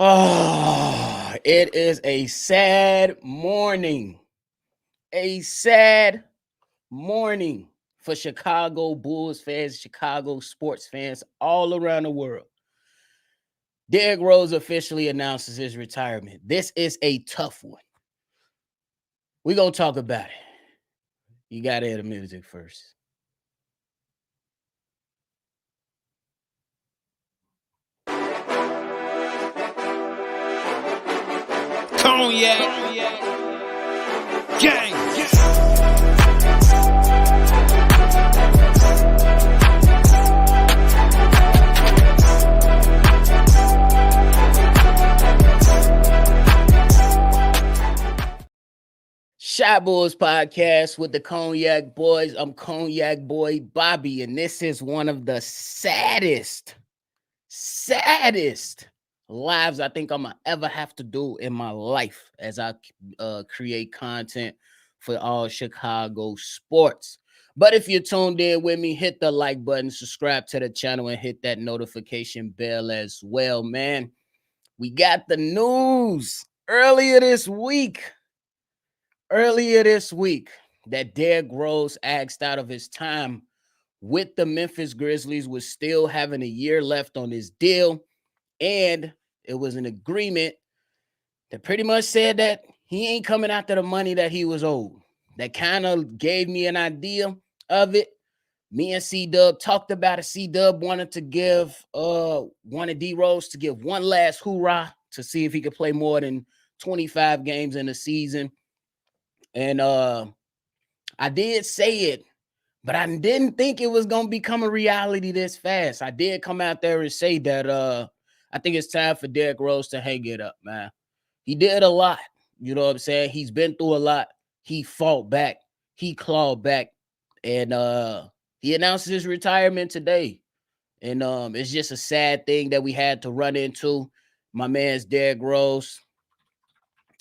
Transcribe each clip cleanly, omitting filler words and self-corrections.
Oh, it is a sad morning. A sad morning for Chicago Bulls fans, Chicago sports fans all around the world. Derrick Rose officially announces his retirement. This is a tough one. We're going to talk about it. You got to hear the music first. Cognac, gang. Shot Bulls podcast with the Cognac Boys. I'm Cognac Boy Bobby, and this is one of the saddest lives I think I'm gonna ever have to do in my life as I create content for all Chicago sports. But if you're tuned in with me, hit the like button, subscribe to the channel, and hit that notification bell as well, man. We got the news earlier this week that Derrick Rose asked out of his time with the Memphis Grizzlies was still having a year left on his deal. And it was an agreement that pretty much said that he ain't coming after the money that he was owed. That kind of gave me an idea of it. Me and C-Dub talked about it. C-Dub wanted D Rose to give one last hoorah to see if he could play more than 25 games in a season. And I did say it, but I didn't think it was going to become a reality this fast. I did come out there and say that I think it's time for Derrick Rose to hang it up, man. He did a lot. You know what I'm saying? He's been through a lot. He fought back. He clawed back. And he announced his retirement today. And it's just a sad thing that we had to run into. My man's Derrick Rose.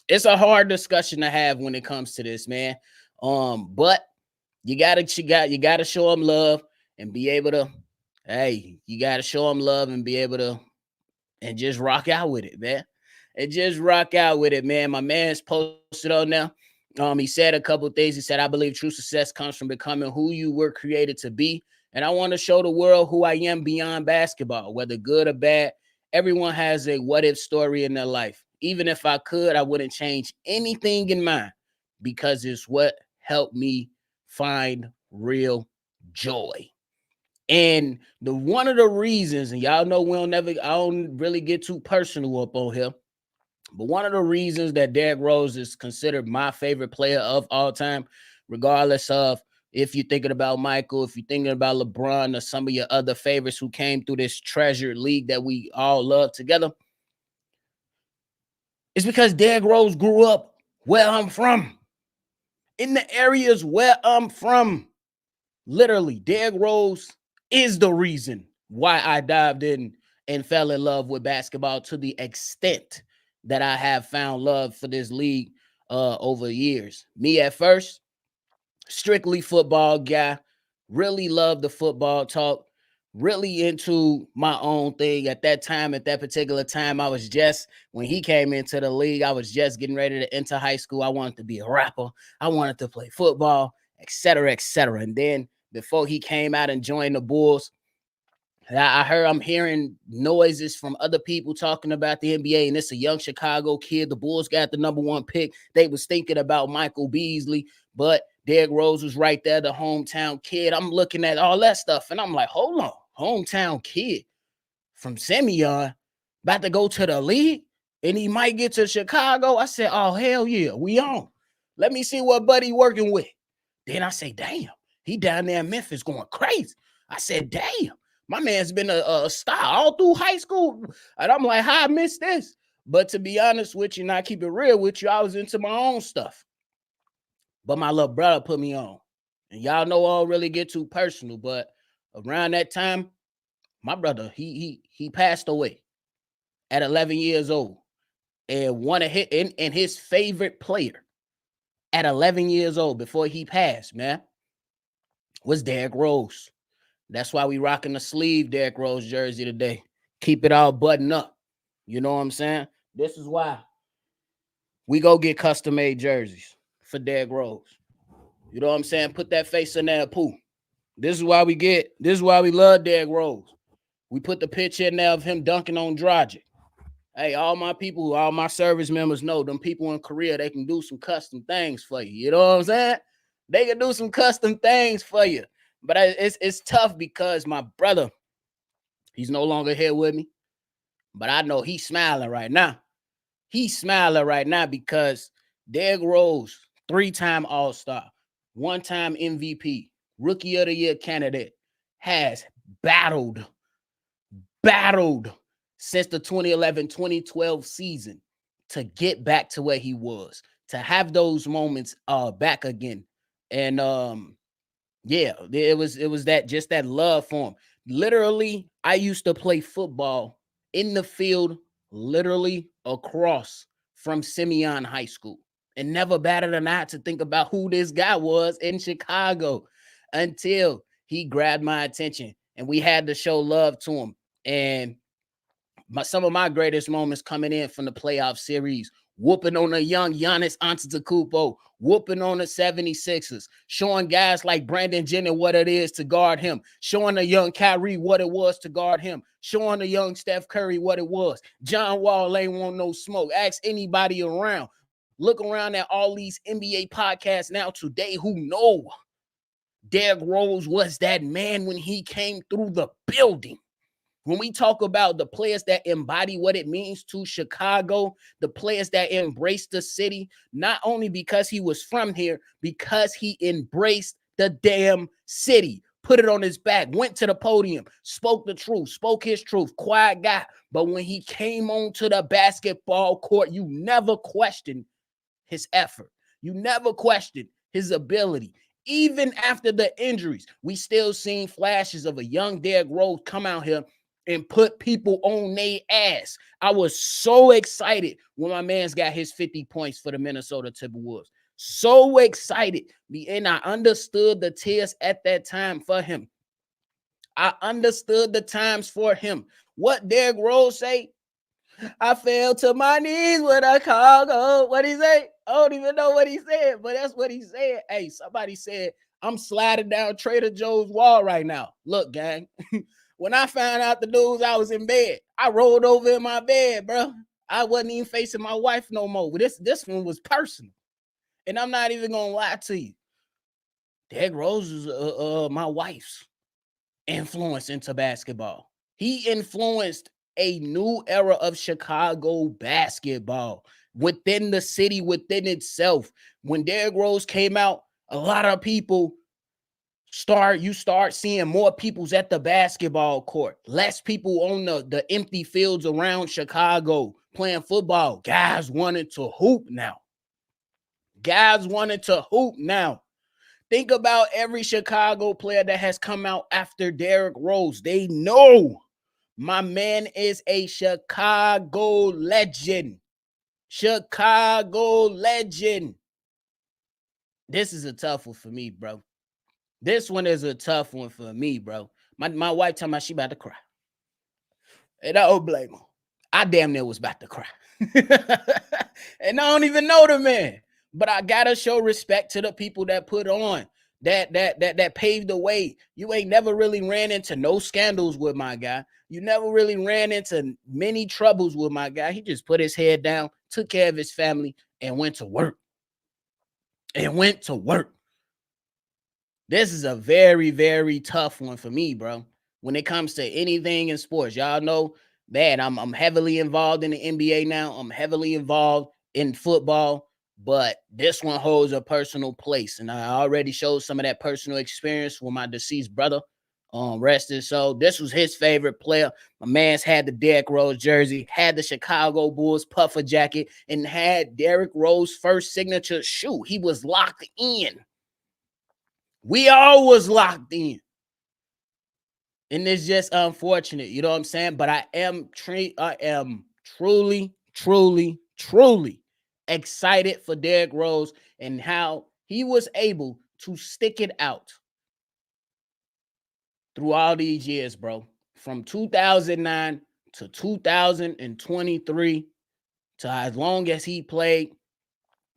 It's a hard discussion to have when it comes to this, man. But you gotta show him love and be able to, you gotta show him love and be able to and just rock out with it, man. And just rock out with it, man. My man's posted on there. He said a couple things. He said, I believe true success comes from becoming who you were created to be. And I want to show the world who I am beyond basketball, whether good or bad. Everyone has a what if story in their life. Even if I could, I wouldn't change anything in mine because it's what helped me find real joy. And one of the reasons, and y'all know I don't really get too personal up on here, but one of the reasons that Derrick Rose is considered my favorite player of all time, regardless of if you're thinking about Michael, if you're thinking about LeBron or some of your other favorites who came through this treasured league that we all love together, it's because Derrick Rose grew up where I'm from, in the areas where I'm from. Literally, Derrick Rose is the reason why I dived in and fell in love with basketball to the extent that I have found love for this league over years. Me at first, strictly football guy, really loved the football talk, really into my own thing. At that particular time, when he came into the league, I was just getting ready to enter high school. I wanted to be a rapper. I wanted to play football, etc., etc. And then before he came out and joined the Bulls, I'm hearing noises from other people talking about the NBA, and it's a young Chicago kid. The Bulls got the number one pick. They was thinking about Michael Beasley, but Derrick Rose was right there, the hometown kid. I'm looking at all that stuff, and I'm like, hold on, hometown kid from Simeon about to go to the league, and he might get to Chicago. I said, oh, hell yeah, we on. Let me see what Buddy working with. Then I say, damn, he down there in Memphis going crazy. I said, damn. My man's been a star all through high school. And I'm like, how I missed this? But to be honest with you, and I keep it real with you, I was into my own stuff. But my little brother put me on. And y'all know I don't really get too personal, but around that time, my brother, he passed away at 11 years old. And his favorite player at 11 years old before he passed, man, was Derrick Rose. That's why we rocking the sleeve Derrick Rose jersey today. Keep it all buttoned up. You know what I'm saying? This is why we go get custom made jerseys for Derrick Rose. You know what I'm saying? Put that face in there, poo. This is why we love Derrick Rose. We put the picture in there of him dunking on Dragic. Hey, all my people, all my service members know them people in Korea, they can do some custom things for you. You know what I'm saying? They can do some custom things for you. But it's tough because my brother, he's no longer here with me. But I know he's smiling right now. He's smiling right now because Derrick Rose, 3-time All-Star, 1-time MVP, Rookie of the Year candidate, has battled battled since the 2011-2012 season to get back to where he was, to have those moments back again. And yeah, it was that, just that love for him. Literally, I used to play football in the field literally across from Simeon High School, and never batted an eye to think about who this guy was in Chicago until he grabbed my attention and we had to show love to him. And some of my greatest moments coming in from the playoff series, whooping on a young Giannis Antetokounmpo, whooping on the 76ers, showing guys like Brandon Jennings what it is to guard him, showing a young Kyrie what it was to guard him, showing a young Steph Curry what it was. John Wall ain't want no smoke. Ask anybody around. Look around at all these NBA podcasts now today who know Derrick Rose was that man when he came through the building. When we talk about the players that embody what it means to Chicago, the players that embrace the city, not only because he was from here, because he embraced the damn city, put it on his back, went to the podium, spoke the truth, spoke his truth, quiet guy. But when he came onto the basketball court, you never questioned his effort. You never questioned his ability. Even after the injuries, we still seen flashes of a young Derrick Rose come out here and put people on their ass. I was so excited when my man's got his 50 points for the Minnesota Timberwolves. So excited. And I understood the tears at that time for him. I understood the times for him. What Derrick Rose say? I fell to my knees when I called. Oh, what he say? I don't even know what he said, but that's what he said. Hey, somebody said, I'm sliding down Trader Joe's wall right now. Look, gang, when I found out the news, I was in bed. I rolled over in my bed, bro. I wasn't even facing my wife no more. But this one was personal. And I'm not even going to lie to you. Derrick Rose is my wife's influence into basketball. He influenced a new era of Chicago basketball within the city, within itself. When Derrick Rose came out, a lot of people start seeing more people's at the basketball court, less people on the empty fields around Chicago playing football. Guys wanted to hoop now. Guys wanted to hoop now. Think about every Chicago player that has come out after Derrick Rose. They know my man is a Chicago legend. Chicago legend. This is a tough one for me, bro. This one is a tough one for me, bro. My wife told me she about to cry. And I don't blame her. I damn near was about to cry. And I don't even know the man. But I gotta show respect to the people that put on, that paved the way. You ain't never really ran into no scandals with my guy. You never really ran into many troubles with my guy. He just put his head down, took care of his family, and went to work. And went to work. This is a very, very tough one for me, bro. When it comes to anything in sports, y'all know that I'm heavily involved in the NBA now. I'm heavily involved in football, but this one holds a personal place, and I already showed some of that personal experience with my deceased brother. Rest his soul. This was his favorite player. My man's had the Derrick Rose jersey, had the Chicago Bulls puffer jacket, and had Derrick Rose first signature shoe. He was locked in. We all was locked in. And it's just unfortunate, you know what I'm saying? But I am truly, truly, truly excited for Derrick Rose and how he was able to stick it out through all these years, bro. From 2009 to 2023 to as long as he played,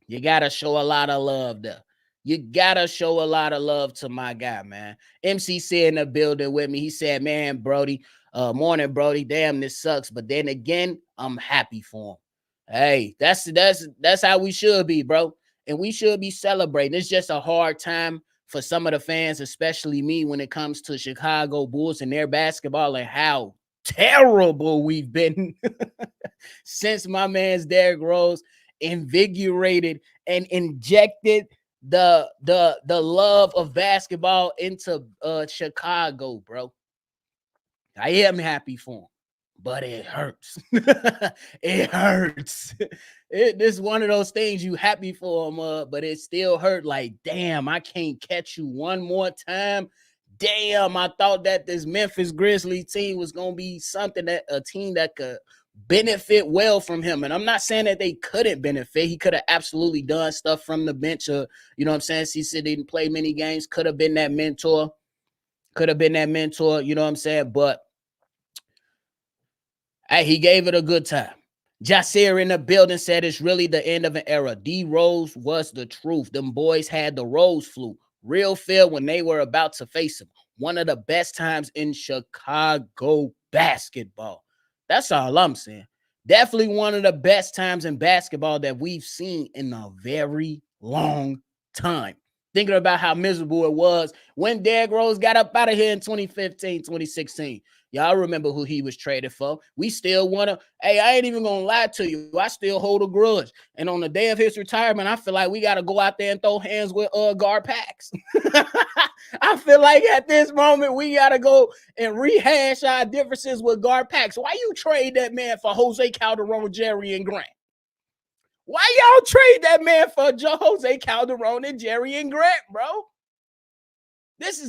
you gotta show a lot of love there. You gotta show a lot of love to my guy, man. MC said in the building with me, he said, "Man, Brody, morning, Brody. Damn, this sucks, but then again, I'm happy for him." Hey, that's how we should be, bro. And we should be celebrating. It's just a hard time for some of the fans, especially me, when it comes to Chicago Bulls and their basketball and how terrible we've been since my man's Derrick Rose invigorated and injected the love of basketball into Chicago, bro. I am happy for him, but it hurts. It hurts. This is one of those things you happy for him, but it still hurt. Like, damn, I can't catch you one more time. Damn, I thought that this Memphis Grizzlies team was gonna be something that a team that could benefit well from him. And I'm not saying that they couldn't benefit. He could have absolutely done stuff from the bench. You know what I'm saying? He said he didn't play many games. Could have been that mentor. Could have been that mentor. You know what I'm saying? But hey, he gave it a good time. Jasir in the building said it's really the end of an era. D Rose was the truth. Them boys had the Rose flu. Real feel when they were about to face him. One of the best times in Chicago basketball. That's all I'm saying. Definitely one of the best times in basketball that we've seen in a very long time. Thinking about how miserable it was when Derrick Rose got up out of here in 2015, 2016. Y'all remember who he was traded for. We still want to, hey, I ain't even going to lie to you. I still hold a grudge. And on the day of his retirement, I feel like we got to go out there and throw hands with guard packs. I feel like at this moment, we got to go and rehash our differences with guard packs. Why you trade that man for Jose Calderon, Jerry, and Grant? Why y'all trade that man for Jose Calderon and Jerry and Grant, bro? This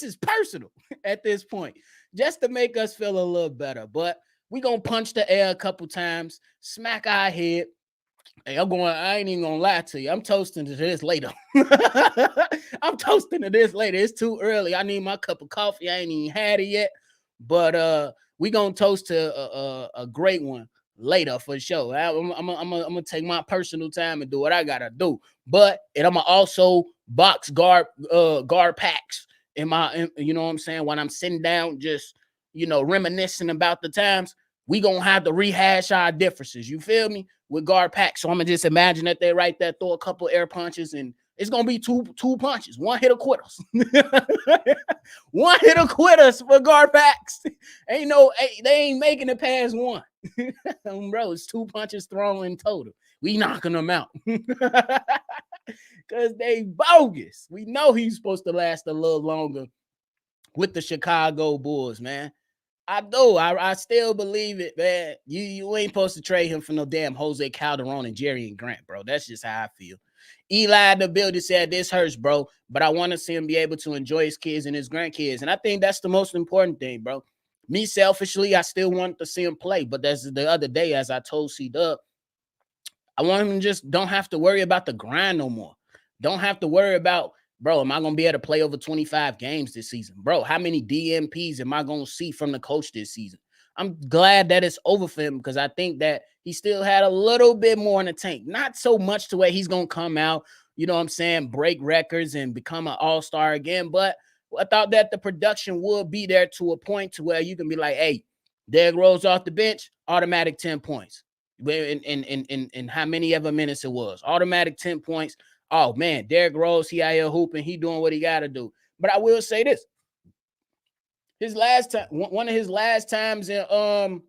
is personal at this point, just to make us feel a little better. But we gonna punch the air a couple times, smack our head. Hey, I ain't even gonna lie to you. I'm toasting to this later. I'm toasting to this later. It's too early. I need my cup of coffee. I ain't even had it yet. But we gonna toast to a great one later for sure. I'm gonna take my personal time and do what I gotta do. But and I'm gonna also box guard packs you know what I'm saying, when I'm sitting down just reminiscing about the times. We gonna have to rehash our differences. You feel me? With guard packs. So I'm gonna just imagine that they right there, throw a couple air punches, and it's gonna be two punches. One hit or quit us. One hit or quit us for guard packs. They ain't making it past one. Bro, it's two punches thrown in total. We knocking them out. Because they bogus. We know he's supposed to last a little longer with the Chicago Bulls, man. I do. I still believe it, man. You ain't supposed to trade him for no damn Jose Calderon and Jerry and Grant, bro. That's just how I feel. Eli in the building said, this hurts, bro, but I want to see him be able to enjoy his kids and his grandkids. And I think that's the most important thing, bro. Me, selfishly, I still want to see him play. But that's the other day, as I told C-Dub, I want him to just don't have to worry about the grind no more. Don't have to worry about, bro, am I going to be able to play over 25 games this season? Bro, how many DMPs am I going to see from the coach this season? I'm glad that it's over for him because I think that he still had a little bit more in the tank. Not so much to where he's going to come out, you know what I'm saying, break records and become an all-star again. But I thought that the production would be there to a point to where you can be like, hey, Derrick Rose off the bench, automatic 10 points. In how many ever minutes it was. Automatic 10 points. Oh, man, Derrick Rose, he out here hooping. He doing what he got to do. But I will say this. One of his last times in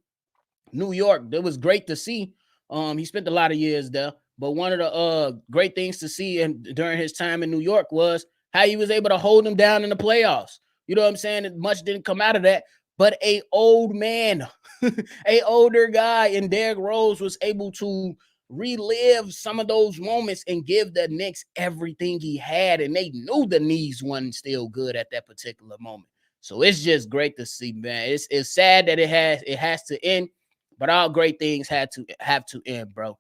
New York, it was great to see. He spent a lot of years there. But one of the great things to see during his time in New York was how he was able to hold them down in the playoffs. You know what I'm saying? Much didn't come out of that. But a old man, a older guy in Derrick Rose was able to relive some of those moments and give the Knicks everything he had. And they knew the knees wasn't still good at that particular moment. So it's just great to see, man. It's sad that it has to end, but all great things have to end, bro.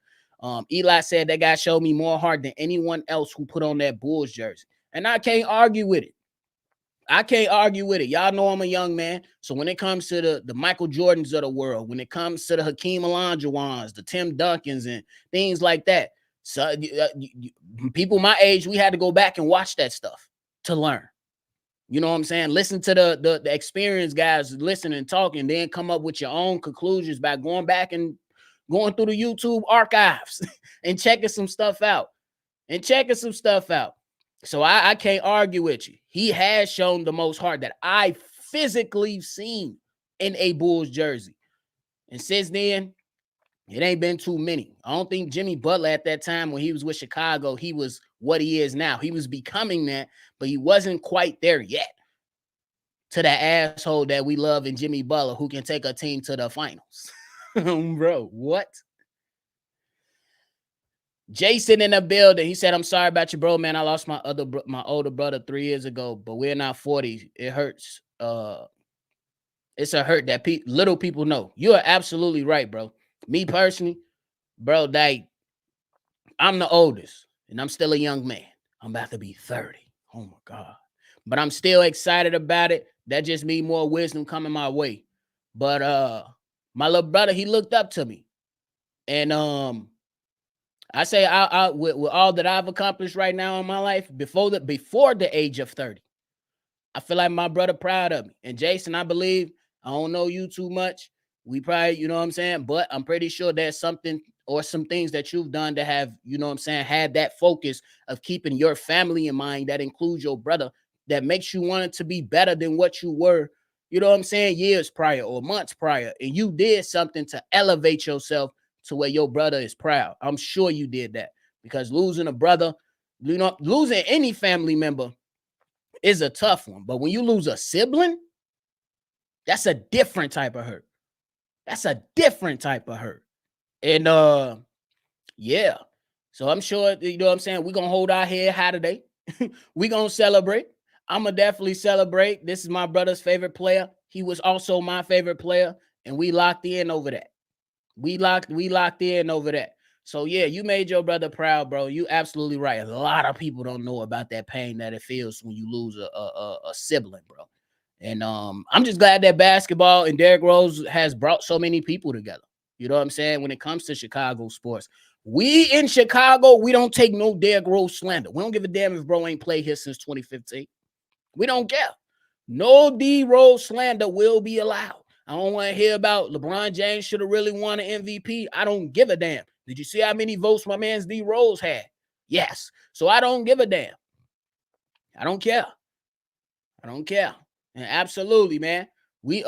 Eli said that guy showed me more heart than anyone else who put on that Bulls jersey. And I can't argue with it. I can't argue with it. Y'all know I'm a young man. So when it comes to the Michael Jordans of the world, when it comes to the Hakeem Olajuwons, the Tim Duncans, and things like that, so people my age, we had to go back and watch that stuff to learn. You know what I'm saying? Listen to the experienced guys, listen and talk, and then come up with your own conclusions by going back and going through the YouTube archives and checking some stuff out. So I can't argue with you. He has shown the most heart that I physically seen in a Bulls jersey. And since then, it ain't been too many. I don't think Jimmy Butler at that time when he was with Chicago, he was what he is now. He was becoming that, but he wasn't quite there yet. To that asshole that we love in Jimmy Butler, who can take a team to the finals. Bro, what? Jason in the building. He said, "I'm sorry about you, bro, man. I lost my older brother 3 years ago, but we're not 40. It hurts. It's a hurt that little people know." You are absolutely right, bro. Me personally, bro, like I'm the oldest, and I'm still a young man. I'm about to be 30. Oh my God. But I'm still excited about it. That just means more wisdom coming my way. But my little brother, he looked up to me. And I say with all that I've accomplished right now in my life, before the age of 30, I feel like my brother proud of me. And Jason, I believe, I don't know you too much. We probably, you know what I'm saying? But I'm pretty sure there's something or some things that you've done to have, you know what I'm saying, had that focus of keeping your family in mind that includes your brother, that makes you want it to be better than what you were, you know what I'm saying, years prior or months prior. And you did something to elevate yourself to where your brother is proud. I'm sure you did that, because losing a brother, you know, losing any family member is a tough one. But when you lose a sibling, that's a different type of hurt. That's a different type of hurt. And yeah. So I'm sure, you know what I'm saying, we're gonna hold our head high today. We're gonna celebrate. I'm gonna definitely celebrate. This is my brother's favorite player. He was also my favorite player, and we locked in over that. We locked in over that. So yeah, you made your brother proud, bro. You absolutely right. A lot of people don't know about that pain that it feels when you lose a sibling, bro. And I'm just glad that basketball and Derrick Rose has brought so many people together. You know what I'm saying? When it comes to Chicago sports, we in Chicago, we don't take no Derrick Rose slander. We don't give a damn if bro ain't played here since 2015. We don't care. No D Rose slander will be allowed. I don't want to hear about LeBron James should have really won an MVP. I don't give a damn. Did you see how many votes my man's D Rose had? Yes. So I don't give a damn. I don't care. I don't care. And absolutely, man. We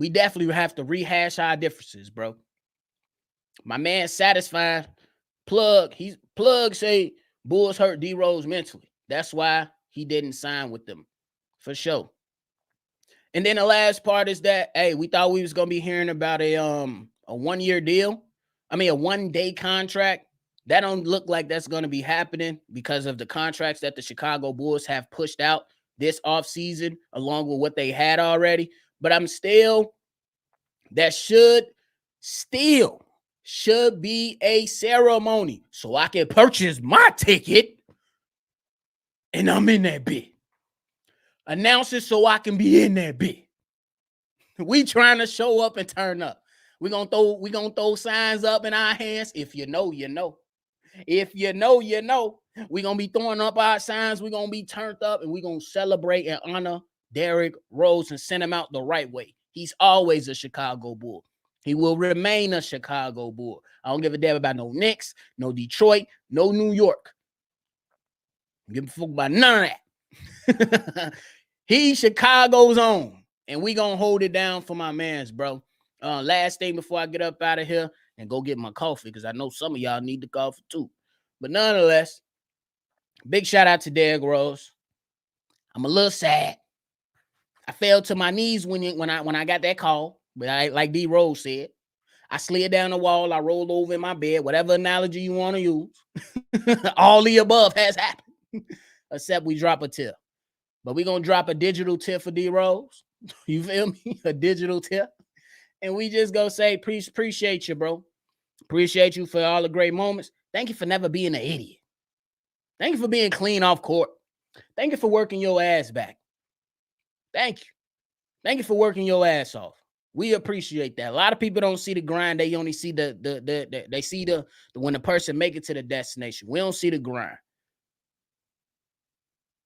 definitely have to rehash our differences, bro. My man satisfied. Plug say Bulls hurt D Rose mentally. That's why he didn't sign with them. For sure. And then the last part is that, hey, we thought we was gonna be hearing about a 1-year deal. I mean, a 1-day contract. That don't look like that's gonna be happening because of the contracts that the Chicago Bulls have pushed out this offseason, along with what they had already. But should be a ceremony so I can purchase my ticket and I'm in that bit. Announce it so I can be in that bit. We trying to show up and turn up. We gonna throw signs up in our hands. If you know, you know. If you know, you know. We gonna be throwing up our signs. We gonna be turned up, and we gonna celebrate and honor Derrick Rose and send him out the right way. He's always a Chicago Bull. He will remain a Chicago Bull. I don't give a damn about no Knicks, no Detroit, no New York. I don't give a fuck about none of that. He's Chicago's own, and we gonna hold it down for my mans, bro. Last thing before I get up out of here and go get my coffee, because I know some of y'all need the coffee too. But nonetheless, big shout out to Derrick Rose. I'm a little sad. I fell to my knees when I got that call, but like D Rose said, I slid down the wall, I rolled over in my bed, whatever analogy you want to use. All the above has happened, except we drop a tip. But we're going to drop a digital tip for D Rose. You feel me? A digital tip. And we just go say, appreciate you, bro. Appreciate you for all the great moments. Thank you for never being an idiot. Thank you for being clean off court. Thank you for working your ass back. Thank you. Thank you for working your ass off. We appreciate that. A lot of people don't see the grind. They only see they see the when the person make it to the destination. We don't see the grind.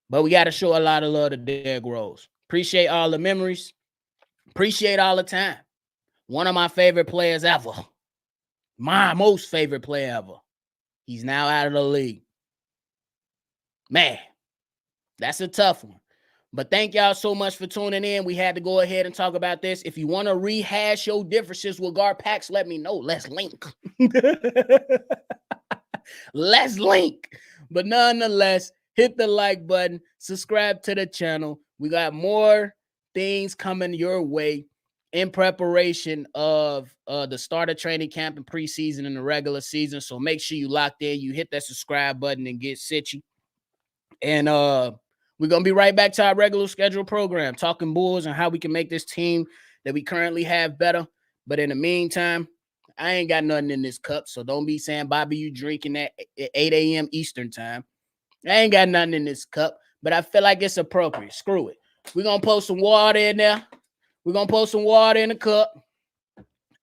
But we got to show a lot of love to Derrick Rose. Appreciate all the memories. Appreciate all the time. One of my favorite players ever. My most favorite player ever. He's now out of the league. Man, that's a tough one. But thank y'all so much for tuning in. We had to go ahead and talk about this. If you want to rehash your differences with guard packs, let me know. Let's link. Let's link. But nonetheless, hit the like button. Subscribe to the channel. We got more things coming your way in preparation of the start of training camp and preseason and the regular season. So make sure you locked in. You hit that subscribe button and get sitchy. And we're going to be right back to our regular schedule program, talking Bulls and how we can make this team that we currently have better. But in the meantime, I ain't got nothing in this cup, so don't be saying, Bobby, you drinking at 8 a.m. Eastern time. I ain't got nothing in this cup, but I feel like it's appropriate. Screw it. We're going to pour some water in there. We're going to pour some water in the cup,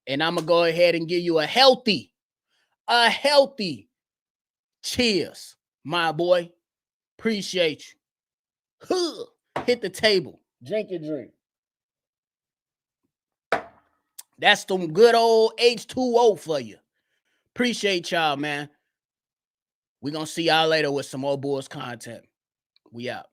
and I'm going to go ahead and give you a healthy cheers, my boy. Appreciate you. Hit the table. Drink your drink. That's some good old H2O for you. Appreciate y'all, man. We're going to see y'all later with some more Bulls content. We out.